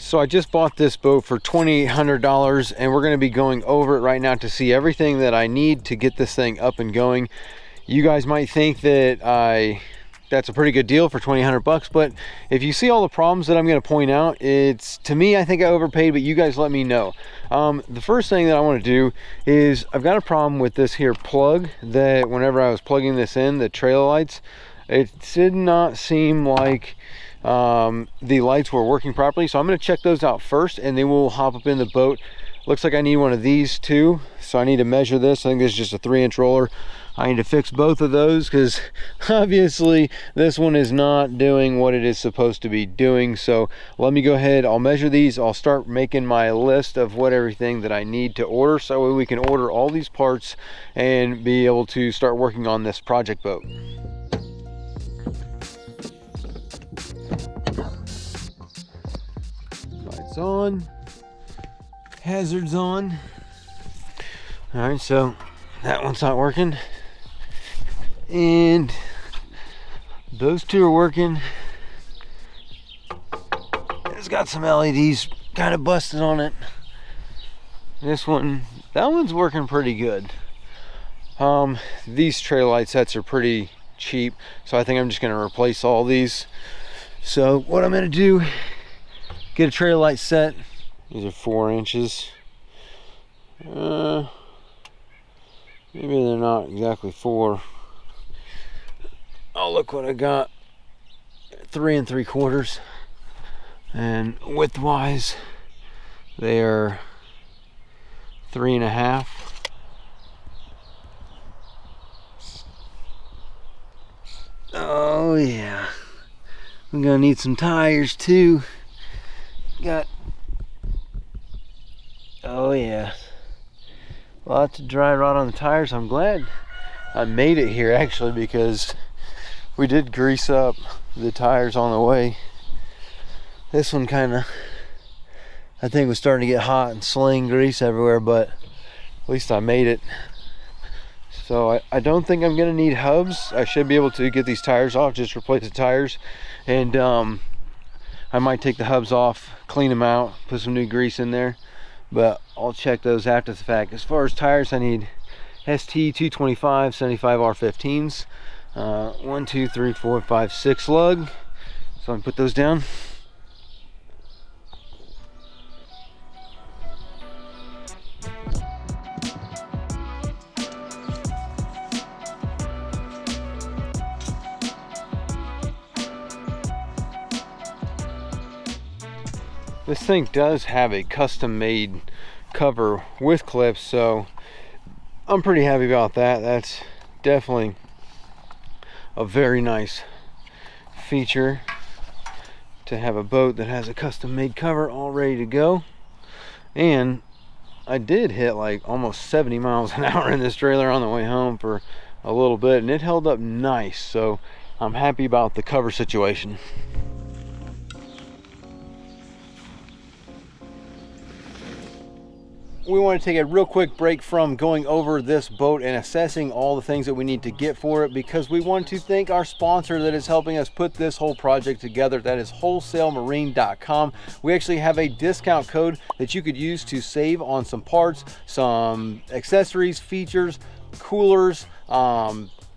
So I just bought this boat for $2,800 and we're going to be going over it right now to see everything that I need to get this thing up and going. You guys might think that that's a pretty good deal for 2,800 bucks, but if you see all the problems that I'm going to point out, it's, to me, I think I overpaid, but you guys let me know. The first thing that I want to do is I've got a problem with this here plug, that whenever I was plugging this in, the trailer lights, it did not seem like the lights were working properly. So I'm going to check those out first and then we'll hop up in the boat. Looks like I need one of these too, so I need to measure this. I think this is just a 3-inch roller. I need to fix both of those because obviously this one is not doing what it is supposed to be doing. So let me go ahead, I'll measure these, I'll start making my list of what everything that I need to order, so we can order all these parts and be able to start working on this project boat. Lights on, hazards on. All right, so that one's not working. And those two are working. It's got some LEDs kind of busted on it. This one, that one's working pretty good. These trailer light sets are pretty cheap, so I think I'm just going to replace all these. So what I'm going to do, get a trailer light set. These are 4 inches. Maybe they're not exactly 4. Oh, look what I got. 3 3/4. And width wise, they are 3 1/2. Oh yeah. I'm gonna need some tires too. Got, oh yeah, lots of dry rot on the tires. I'm glad I made it here actually, because we did grease up the tires on the way. This one kind of, I think, was starting to get hot and sling grease everywhere, but at least I made it. So I don't think I'm gonna need hubs. I should be able to get these tires off, just replace the tires. And I might take the hubs off, clean them out, put some new grease in there, but I'll check those after the fact. As far as tires, I need ST 225 75 R15s. 1 2 3 4 5 6 lug. So I can put those down. This thing does have a custom made cover with clips, so I'm pretty happy about that. That's definitely a very nice feature to have a boat that has a custom made cover all ready to go. And I did hit like almost 70 miles an hour in this trailer on the way home for a little bit, and it held up nice, so I'm happy about the cover situation. We want to take a real quick break from going over this boat and assessing all the things that we need to get for it, because we want to thank our sponsor that is helping us put this whole project together. That is wholesalemarine.com. We actually have a discount code that you could use to save on some parts, some accessories, features, coolers,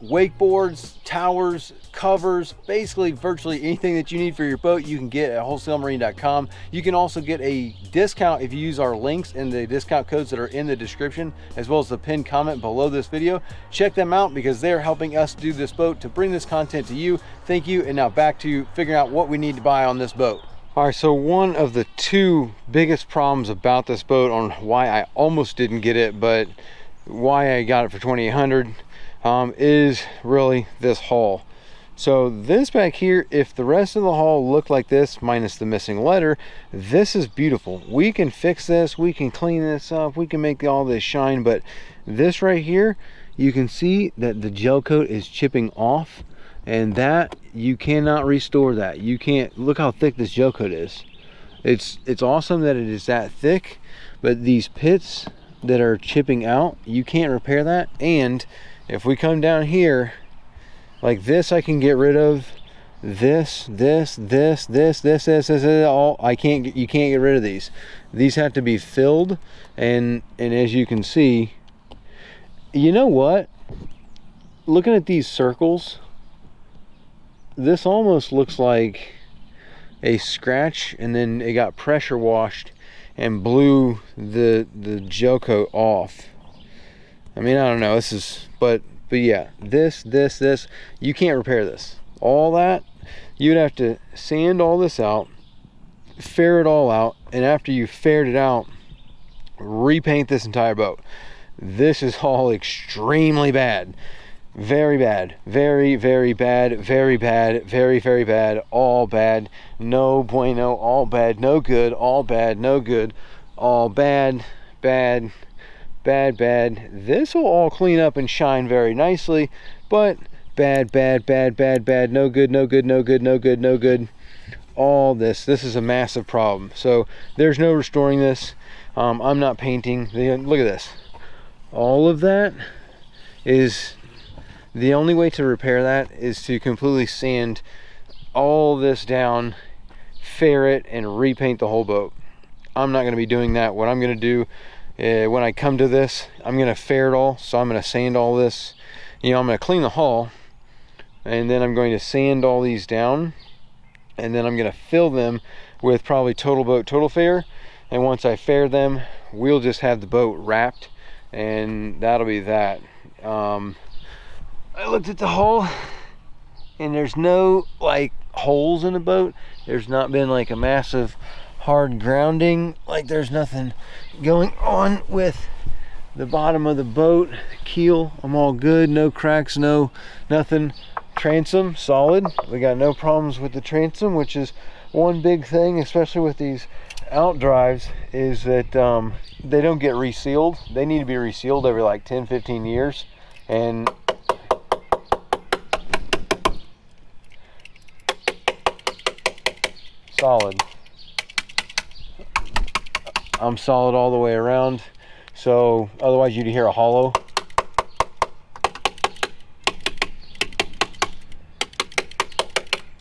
wakeboards, towers, covers, basically virtually anything that you need for your boat you can get at wholesalemarine.com. You can also get a discount if you use our links and the discount codes that are in the description, as well as the pinned comment below this video. Check them out because they're helping us do this boat to bring this content to you. Thank you. And now back to figuring out what we need to buy on this boat. All right, so one of the two biggest problems about this boat, on why I almost didn't get it, but why I got it for $2,800, is really this hull. So this back here, if the rest of the hull looked like this minus the missing letter, this is beautiful. We can fix this, we can clean this up, we can make all this shine, but this right here, you can see that the gel coat is chipping off, and that you cannot restore that. You can't. Look how thick this gel coat is. It's awesome that it is that thick, but these pits that are chipping out, you can't repair that. And if we come down here like this, I can get rid of. this, all you can't get rid of these. These have to be filled, and as you can see, you know what? Looking at these circles, this almost looks like a scratch, and then it got pressure washed and blew the gel coat off. I mean, I don't know. This is, but yeah, this, you can't repair this. All that, you'd have to sand all this out, fair it all out, and after you fared it out, repaint this entire boat. This is all extremely bad. Very bad. Very, very bad. Very bad. Very, very bad. All bad. No bueno. All bad. No good. All bad. No good. All bad. Bad. Bad. Bad. This will all clean up and shine very nicely, but bad, bad, bad, bad, bad. No good. No good. No good. No good. No good. All this is a massive problem. So there's no restoring this. I'm not painting. Look at this. All of that is, the only way to repair that is to completely sand all this down, fair it, and repaint the whole boat. I'm not going to be doing that. What I'm going to do when I come to this, I'm going to fair it all. So I'm going to sand all this. I'm going to clean the hull, and then I'm going to sand all these down, and then I'm going to fill them with probably Total Boat Total Fair. And once I fair them, we'll just have the boat wrapped, and that'll be that. I looked at the hull, and there's no like holes in the boat. There's not been like a massive hard grounding. Like, there's nothing going on with the bottom of the boat. Keel, I'm all good. No cracks, no nothing. Transom, solid. We got no problems with the transom, which is one big thing, especially with these out drives, is that they don't get resealed. They need to be resealed every like 10-15 years. And solid. I'm solid all the way around, so otherwise you'd hear a hollow.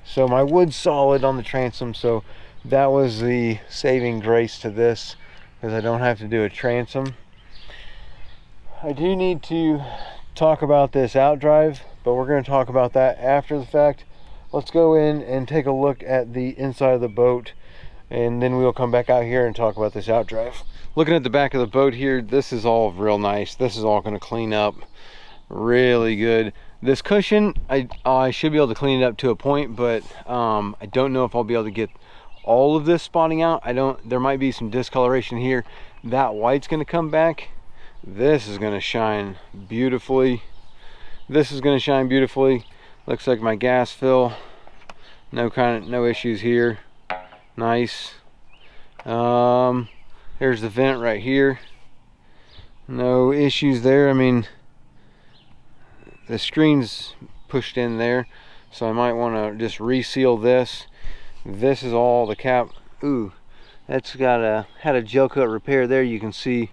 So my wood's solid on the transom, so that was the saving grace to this, because I don't have to do a transom. I do need to talk about this out drive, but we're going to talk about that after the fact. Let's go in and take a look at the inside of the boat, and then we'll come back out here and talk about this out drive. Looking at the back of the boat here, this is all real nice. This is all going to clean up really good. This cushion, I should be able to clean it up to a point, but I don't know if I'll be able to get all of this spotting out. There might be some discoloration here. That white's going to come back. This is going to shine beautifully. This is going to shine beautifully. Looks like my gas fill. No issues here. Nice. There's the vent right here. No issues there. I mean, the screen's pushed in there, so I might want to just reseal this. This is all the cap. Ooh, that's had a gel coat repair there. You can see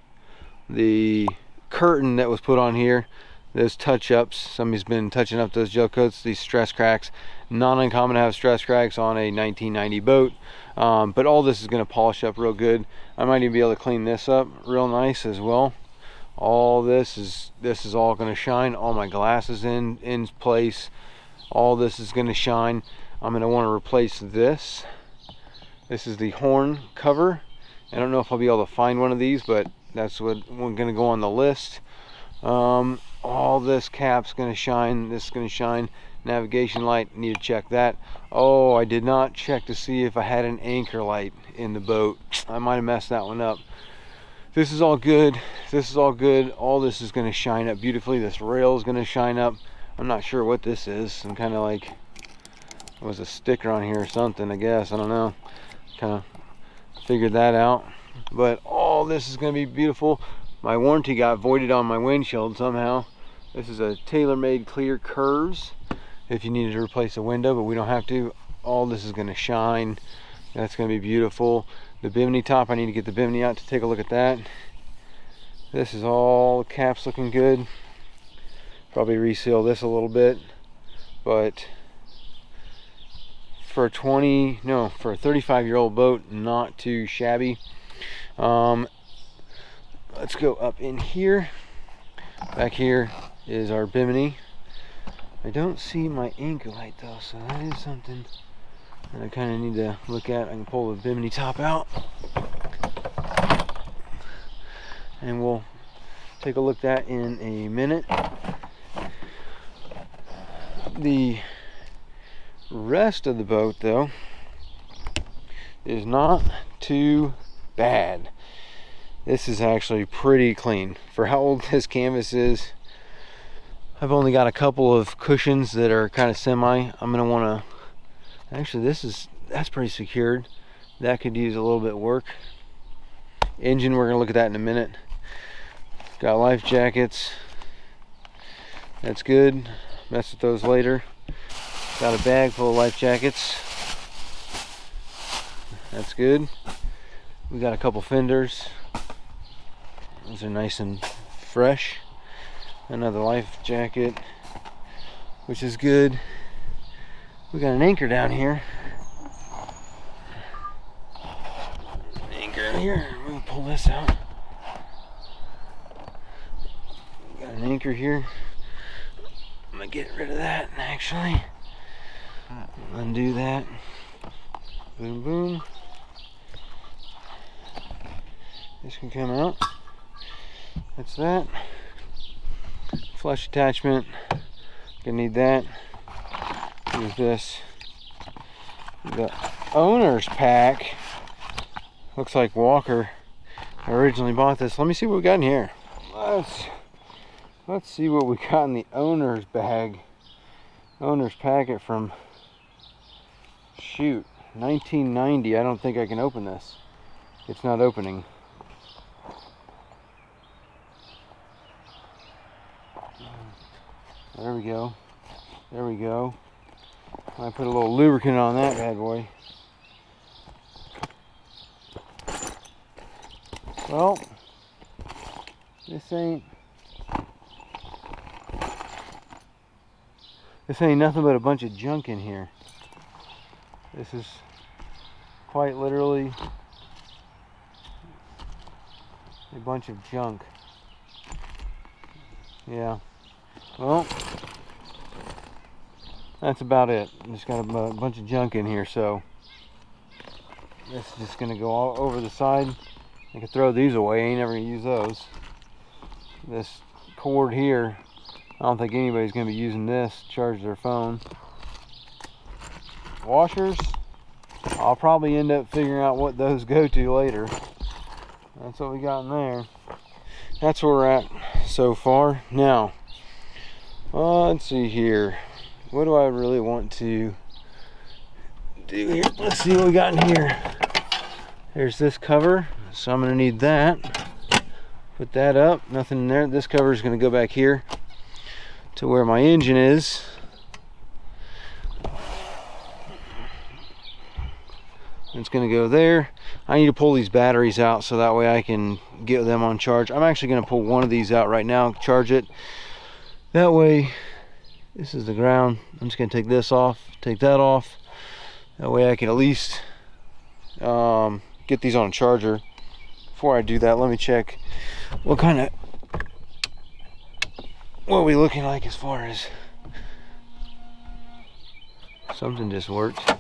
the curtain that was put on here. Those touch-ups, somebody's been touching up those gel coats, these stress cracks. Not uncommon to have stress cracks on a 1990 boat, but all this is going to polish up real good. I might even be able to clean this up real nice as well. All this is all going to shine. All my glass is in place. All this is going to shine. I'm going to want to replace this. This is the horn cover. I don't know if I'll be able to find one of these, but that's what we're going to go on the list. All this cap's going to shine. This is going to shine. Navigation light, need to check that. Oh, I did not check to see if I had an anchor light in the boat. I might have messed that one up. This is all good. This is all good. All this is going to shine up beautifully. This rail is going to shine up. I'm not sure what this is. Some kind of like, it was a sticker on here or something, I guess. I don't know. Kind of figured that out. But all this is going to be beautiful. My warranty got voided on my windshield somehow. This is a tailor-made clear curves if you needed to replace a window, but we don't have to. All this is going to shine. That's going to be beautiful. The bimini top, I need to get the bimini out to take a look at that. This is all caps looking good. Probably reseal this a little bit, but for a 35-year-old boat, not too shabby. Let's go up in here. Back here is our bimini. I don't see my anchor light though, so that is something that I kind of need to look at. I can pull the bimini top out, and we'll take a look at that in a minute. The rest of the boat though is not too bad. This is actually pretty clean for how old this canvas is. I've only got a couple of cushions that are kind of semi. I'm gonna want to actually, that's pretty secured. That could use a little bit of work. Engine, we're gonna look at that in a minute. Got life jackets. That's good. Mess with those later. Got a bag full of life jackets. That's good. We got a couple fenders. Those are nice and fresh. Another life jacket, which is good. We got an anchor down here. Anchor in here. We'll pull this out. Got an anchor here. I'm gonna get rid of that actually. Undo that. Boom, boom. This can come out. That's that. Flush attachment. Gonna need that. Here's this. The owner's pack. Looks like Walker originally bought this. Let me see what we got in here. Let's see what we got in the owner's bag. Owner's packet from, shoot, 1990. I don't think I can open this. It's not opening. There we go. There we go. I put a little lubricant on that bad boy. Well, this ain't nothing but a bunch of junk in here. This is quite literally a bunch of junk. Yeah. Well, that's about it. Just got a bunch of junk in here, so this is just gonna go all over the side. I could throw these away. I ain't never gonna use those. This cord here, I don't think anybody's gonna be using this to charge their phone. Washers, I'll probably end up figuring out what those go to later. That's what we got in there. That's where we're at so far. Now, let's see here. What do I really want to do here? Let's see what we got in here. There's this cover, so I'm gonna need that. Put that up, nothing in there. This cover is gonna go back here to where my engine is. It's gonna go there. I need to pull these batteries out so that way I can get them on charge. I'm actually gonna pull one of these out right now, charge it. That way, this is the ground. I'm just gonna take this off, take that off. That way I can at least get these on a charger. Before I do that, let me check what are we looking like as far as something just worked.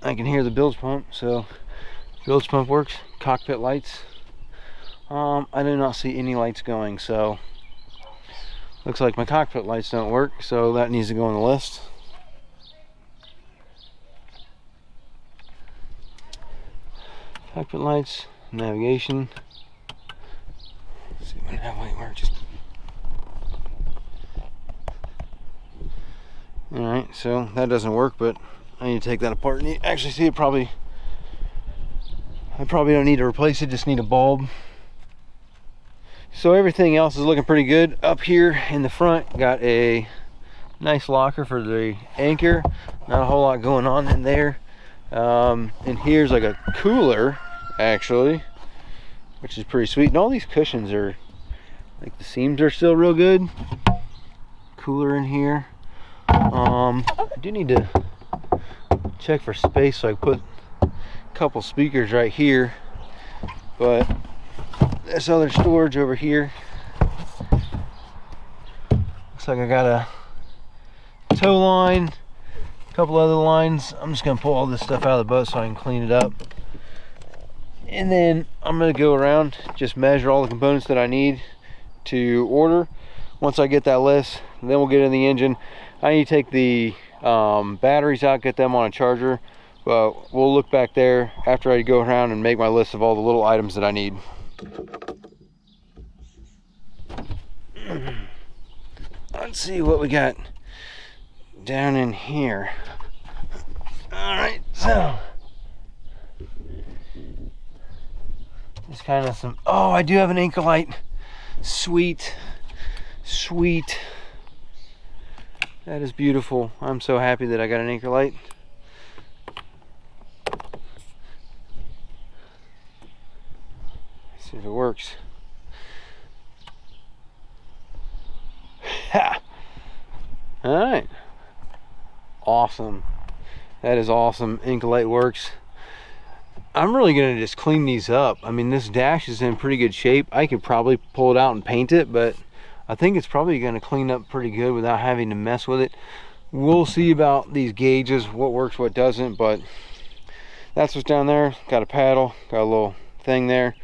I can hear the bilge pump, so bilge pump works. Cockpit lights. I do not see any lights going, so looks like my cockpit lights don't work, so that needs to go on the list. Cockpit lights, navigation. Let's see when that light works. Alright, so that doesn't work, but I need to take that apart. And actually, see, I probably don't need to replace it, just need a bulb. So everything else is looking pretty good. Up here in the front, got a nice locker for the anchor. Not a whole lot going on in there. And here's like a cooler, actually, which is pretty sweet. And all these cushions are, like, the seams are still real good. cooler in here. I do need to check for space, so I put a couple speakers right here, but this other storage over here, looks like I got a tow line, a couple other lines. I'm just gonna pull all this stuff out of the boat so I can clean it up, and then I'm gonna go around, just measure all the components that I need to order. Once I get that list, then we'll get in the engine. I need to take the batteries out, get them on a charger, but we'll look back there after I go around and make my list of all the little items that I need. Let's see what we got down in here. All right, so just kind of some, oh, I do have an anchor light. Sweet, sweet. That is beautiful. I'm so happy that I got an anchor light. Let's see if it works. Ha! All right. Awesome. That is awesome. Anchor light works. I'm really gonna just clean these up. I mean, this dash is in pretty good shape. I could probably pull it out and paint it, but I think it's probably gonna clean up pretty good without having to mess with it. We'll see about these gauges, what works, what doesn't, but that's what's down there. Got a paddle, got a little thing there.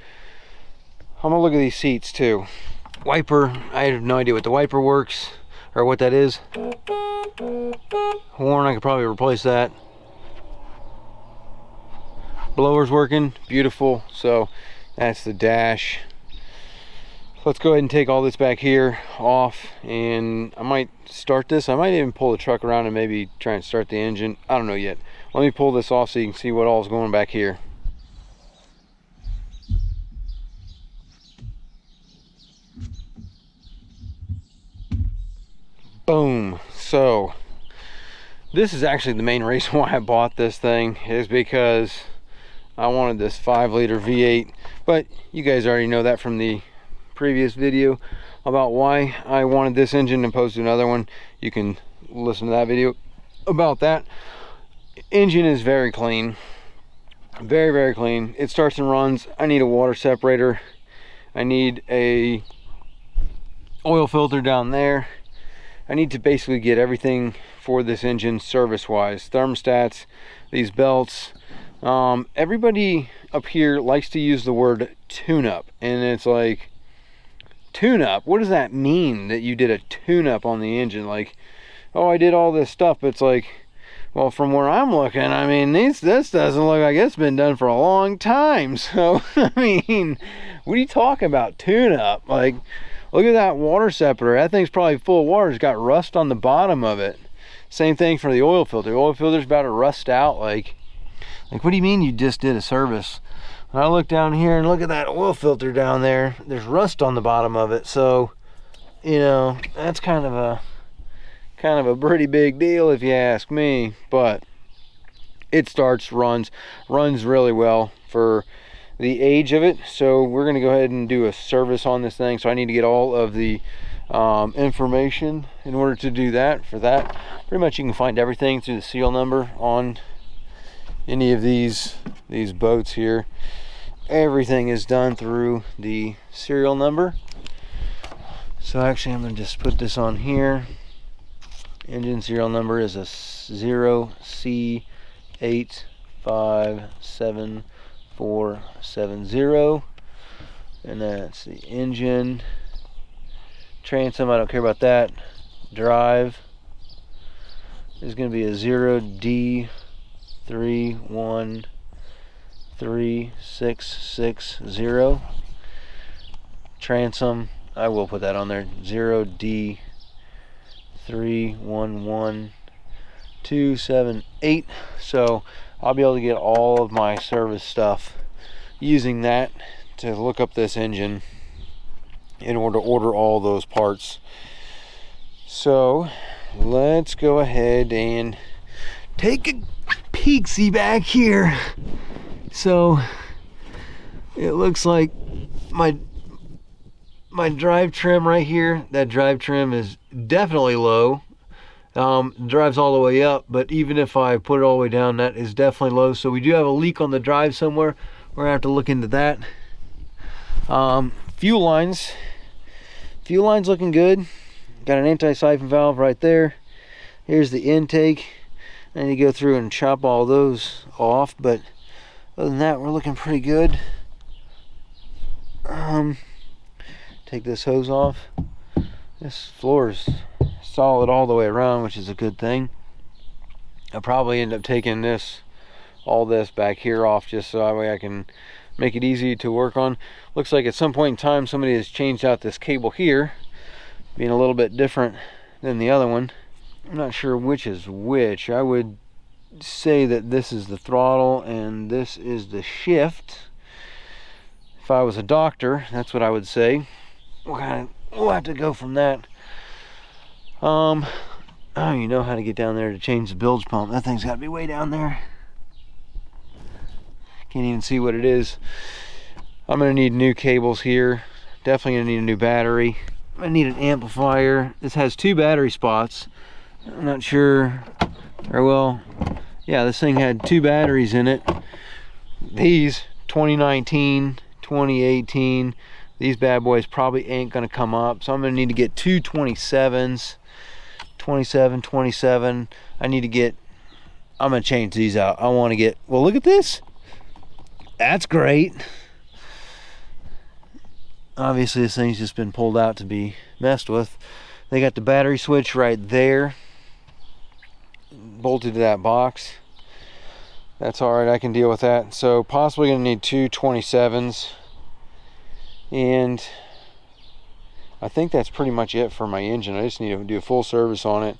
I'm gonna look at these seats too. Wiper, I have no idea what the wiper works, or what that is. Horn, I could probably replace that. Blower's working, beautiful. So that's the dash. Let's go ahead and take all this back here off, and I might start this. I might even pull the truck around and maybe try and start the engine. I don't know yet. Let me pull this off so you can see what all is going back here. Boom. So this is actually the main reason why I bought this thing, is because I wanted this 5-liter V8, but you guys already know that from the previous video about why I wanted this engine opposed to another one. You can listen to that video about that. Engine is very clean, very, very clean. It starts and runs. I need a water separator. I need a oil filter down there. I need to basically get everything for this engine service wise. Thermostats, these belts. Everybody up here likes to use the word tune-up, and it's like, tune-up? What does that mean, that you did a tune-up on the engine? Like, oh, I did all this stuff. It's like, well, from where I'm looking, I mean, this doesn't look like it's been done for a long time. So, I mean, what are you talking about, tune-up? Like, look at that water separator. That thing's probably full of water. It's got rust on the bottom of it. Same thing for the oil filter. The oil filter's about to rust out. Like, what do you mean you just did a service? When I look down here and look at that oil filter down there, there's rust on the bottom of it. So, you know, that's kind of a pretty big deal if you ask me. But it starts, runs really well for the age of it. So we're going to go ahead and do a service on this thing. So I need to get all of the information in order to do that. For that, pretty much you can find everything through the serial number on any of these boats here. Everything is done through the serial number. So actually I'm going to just put this on here. Engine serial number is a 0C8574770, and that's the engine. Transom, I don't care about that. Drive is going to be a 0D31360. Transom, I will put that on there. 0D311278. So I'll be able to get all of my service stuff using that to look up this engine in order to order all those parts. So let's go ahead and take a peek-see back here. So it looks like my my drive trim right here, that drive trim is definitely low. Drives all the way up, but even if I put it all the way down, that is definitely low. So we do have a leak on the drive somewhere. We're gonna have to look into that. Fuel lines looking good. Got an anti-siphon valve right there. Here's the intake. I need to go through and chop all those off, but other than that, we're looking pretty good. Take this hose off. This floor is solid all the way around, which is a good thing. I'll probably end up taking all this back here off, just so that way I can make it easy to work on. Looks like at some point in time somebody has changed out this cable here, being a little bit different than the other one. I'm not sure which is which. I would say that this is the throttle and this is the shift. If I was a doctor, that's what I would say. We'll have to go from that. I don't even know how to get down there to change the bilge pump. That thing's got to be way down there. Can't even see what it is. I'm gonna need new cables here. Definitely gonna need a new battery. I need an amplifier. This has 2 battery spots. I'm not sure, or well, yeah, this thing had 2 batteries in it. These 2019, 2018, these bad boys probably ain't gonna come up, so I'm gonna need to get 2 27s. 27. I need to get, I'm gonna change these out. I want to get, well, look at this. That's great. Obviously this thing's just been pulled out to be messed with. They got the battery switch right there, bolted to that box. That's all right, I can deal with that. So possibly gonna need 2 27s, and I think that's pretty much it for my engine. I just need to do a full service on it.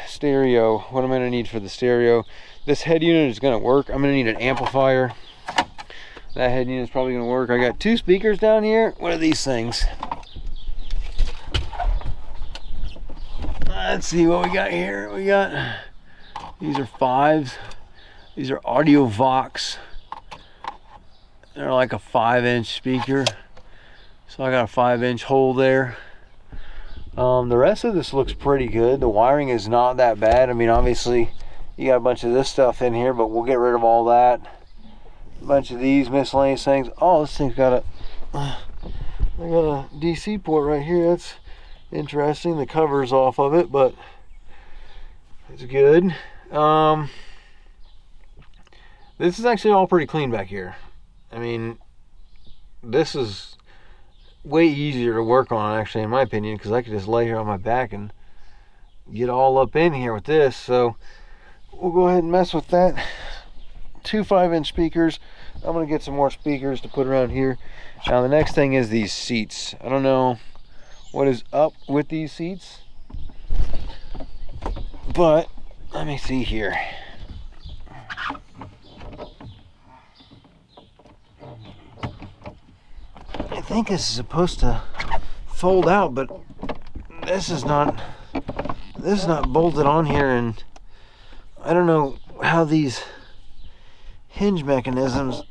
Stereo, what am I gonna need for the stereo? This head unit is gonna work. I'm gonna need an amplifier. That head unit is probably gonna work. I got 2 speakers down here. What are these things? Let's see what we got here. We got, these are 5s. These are Audio Vox. They're like a 5-inch speaker. So I got a 5-inch hole there. The rest of this looks pretty good. The wiring is not that bad. I mean, obviously you got a bunch of this stuff in here, but we'll get rid of all that. A bunch of these miscellaneous things. Oh, this thing's got I got a DC port right here. That's interesting. The cover's off of it, but it's good. This is actually all pretty clean back here. I mean, this is way easier to work on, actually, in my opinion, because I could just lay here on my back and get all up in here with this. So we'll go ahead and mess with that. 2 5-inch speakers. I'm gonna get some more speakers to put around here. Now the next thing is these seats. I don't know what is up with these seats, but let me see here. I think this is supposed to fold out, but this is not bolted on here, and I don't know how these hinge mechanisms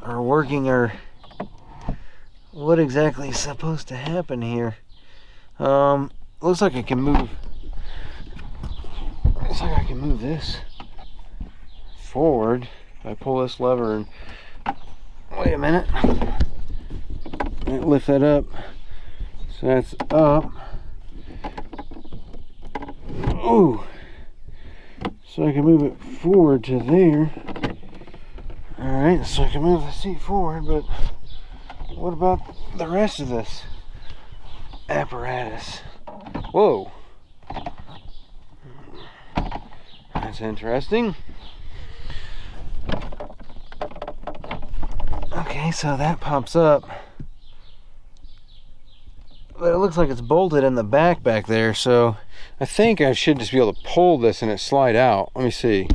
are working, or what exactly is supposed to happen here. Looks like I can move. Looks like I can move this forward. If I pull this lever and wait a minute, lift that up. So that's up. Oh, so I can move it forward to there. All right, so I can move the seat forward, but what about the rest of this apparatus? Whoa, that's interesting. Okay, so that pops up, but it looks like it's bolted in the back there, so I think I should just be able to pull this and it slide out. Let me see.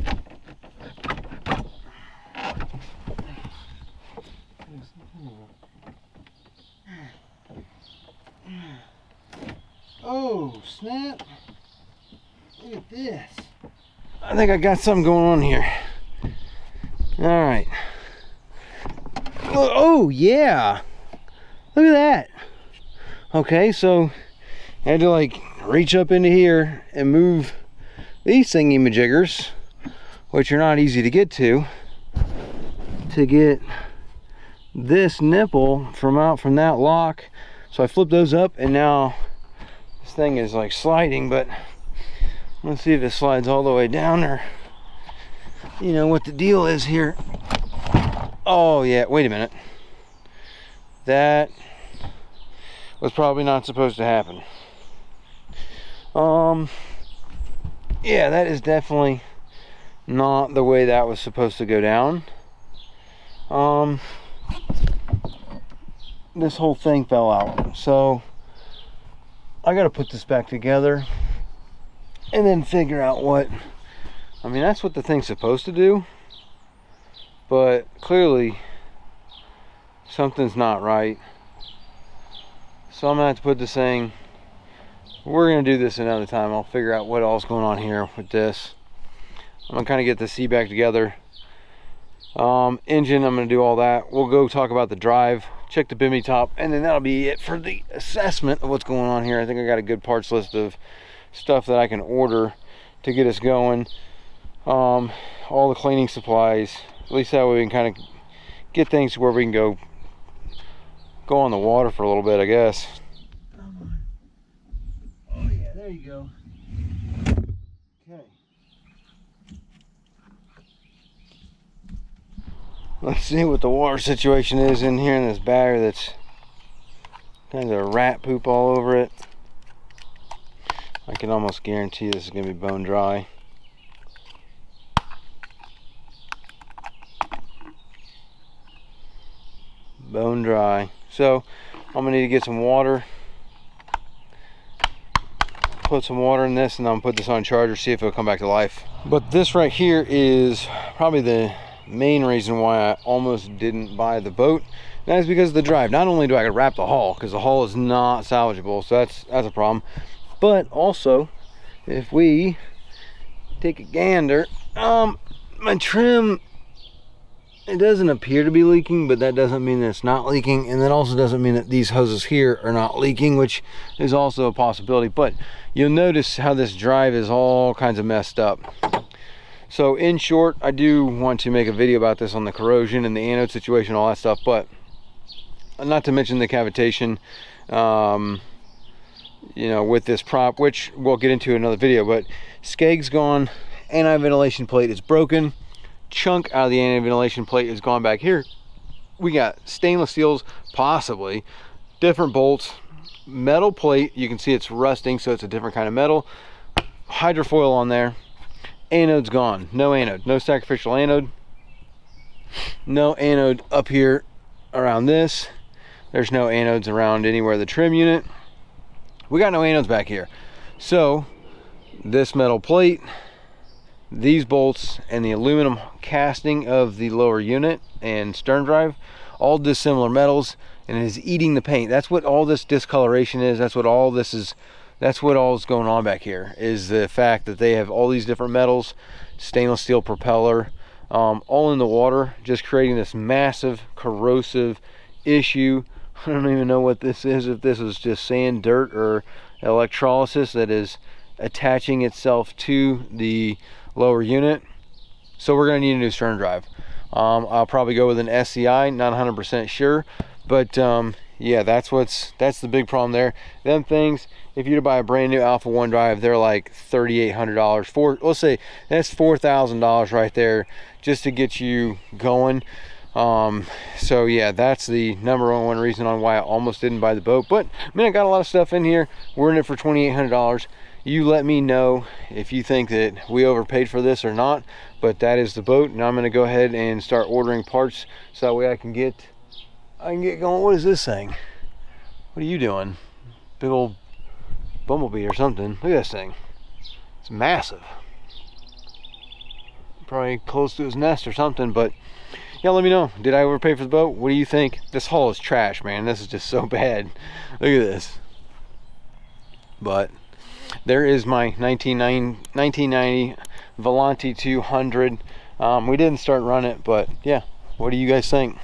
Oh, snap. Look at this. I think I got something going on here. All right. Oh yeah, look at that. Okay, so I had to like reach up into here and move these thingy-majiggers, which are not easy to get to get this nipple from out from that lock. So I flipped those up, and now this thing is like sliding, but let's see if it slides all the way down, or you know what the deal is here. Oh yeah, wait a minute. That was probably not supposed to happen. Yeah, that is definitely not the way that was supposed to go down. This whole thing fell out, so I got to put this back together and then figure out what, I mean, that's what the thing's supposed to do, but clearly something's not right. So I'm gonna have to put this thing, we're gonna do this another time. I'll figure out what all's going on here with this. I'm gonna kind of get the seat back together. Engine, I'm gonna do all that. We'll go talk about the drive, check the bimini top, and then that'll be it for the assessment of what's going on here. I think I got a good parts list of stuff that I can order to get us going. All the cleaning supplies, at least that way we can kind of get things to where we can go on the water for a little bit, I guess. Oh yeah, there you go. Okay. Let's see what the water situation is in here in this battery that's kind of rat poop all over it. I can almost guarantee this is going to be bone dry. Bone dry. So I'm gonna need to get some water, put some water in this, and I'm gonna put this on charger, see if it'll come back to life. But this right here is probably the main reason why I almost didn't buy the boat. And that is because of the drive. Not only do I gotta wrap the hull, because the hull is not salvageable, so that's a problem, but also if we take a gander, my trim, it doesn't appear to be leaking, but that doesn't mean that it's not leaking, and that also doesn't mean that these hoses here are not leaking, which is also a possibility. But you'll notice how this drive is all kinds of messed up. So in short, I do want to make a video about this on the corrosion and the anode situation, all that stuff, but not to mention the cavitation, you know, with this prop, which we'll get into another video. But skeg's gone, anti-ventilation plate is broken, chunk out of the anti-ventilation plate is gone back here. We got stainless steels, possibly different bolts, metal plate, you can see it's rusting, so it's a different kind of metal, hydrofoil on there. Anode's gone, no anode, no sacrificial anode, no anode up here around this. There's no anodes around anywhere the trim unit. We got no anodes back here. So this metal plate, these bolts, and the aluminum casting of the lower unit and stern drive, all dissimilar metals, and it is eating the paint. That's what all this discoloration is. That's what all this is. That's what all is going on back here, is the fact that they have all these different metals, stainless steel propeller, all in the water, just creating this massive corrosive issue. I don't even know what this is, if this is just sand, dirt, or electrolysis that is attaching itself to the lower unit. So we're going to need a new stern drive. I'll probably go with an SCI, not 100% sure, but yeah, that's the big problem there. Them things, if you were to buy a brand new Alpha 1 drive, they're like $3,800. Let's say that's $4,000 right there just to get you going. So yeah, that's the number one reason on why I almost didn't buy the boat. But I mean, I got a lot of stuff in here. We're in it for $2,800. You let me know if you think that we overpaid for this or not. But that is the boat, and I'm going to go ahead and start ordering parts so that way I can get going. What is this thing? What are you doing? Big old bumblebee or something. Look at this thing. It's massive. Probably close to his nest or something. But yeah, let me know. Did I overpay for the boat? What do you think? This hull is trash, man. This is just so bad. Look at this. But there is my 1990 Volante 200. We didn't start running it, but yeah, what do you guys think?